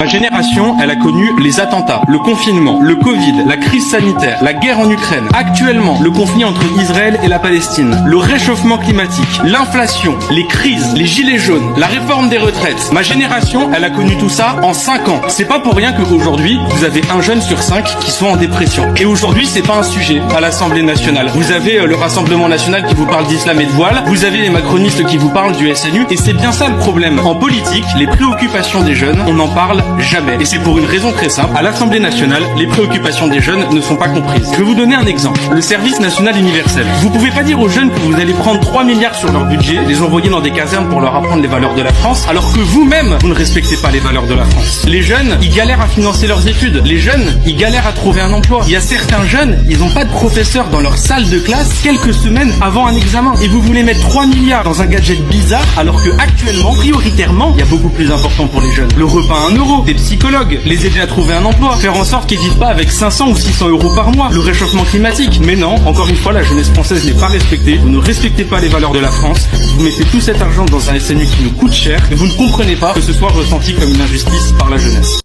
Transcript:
Ma génération, elle a connu les attentats, le confinement, le Covid, la crise sanitaire, la guerre en Ukraine, actuellement le conflit entre Israël et la Palestine, le réchauffement climatique, l'inflation, les crises, les gilets jaunes, la réforme des retraites. Ma génération, elle a connu tout ça en 5 ans. C'est pas pour rien qu'aujourd'hui, vous avez un jeune sur 5 qui sont en dépression. Et aujourd'hui, c'est pas un sujet à l'Assemblée nationale. Vous avez le Rassemblement national qui vous parle d'islam et de voile, vous avez les macronistes qui vous parlent du SNU, et c'est bien ça le problème. En politique, les préoccupations des jeunes, on n'en parle jamais. Et c'est pour une raison très simple. À l'Assemblée nationale, les préoccupations des jeunes ne sont pas comprises. Je vais vous donner un exemple. Le service national universel. Vous pouvez pas dire aux jeunes que vous allez prendre 3 milliards sur leur budget, les envoyer dans des casernes pour leur apprendre les valeurs de la France, alors que vous-même, vous ne respectez pas les valeurs de la France. Les jeunes, ils galèrent à financer leurs études. Les jeunes, ils galèrent à trouver un emploi. Il y a certains jeunes, ils n'ont pas de professeur dans leur salle de classe quelques semaines avant un examen. Et vous voulez mettre 3 milliards dans un gadget bizarre, alors que actuellement, prioritairement, il y a beaucoup plus important pour les jeunes. Le repas à 1 euro, des psychologues, les aider à trouver un emploi, faire en sorte qu'ils vivent pas avec 500 ou 600 euros par mois, le réchauffement climatique. Mais non, encore une fois, la jeunesse française n'est pas respectée, vous ne respectez pas les valeurs de la France, vous mettez tout cet argent dans un SNU qui nous coûte cher, et vous ne comprenez pas que ce soit ressenti comme une injustice par la jeunesse.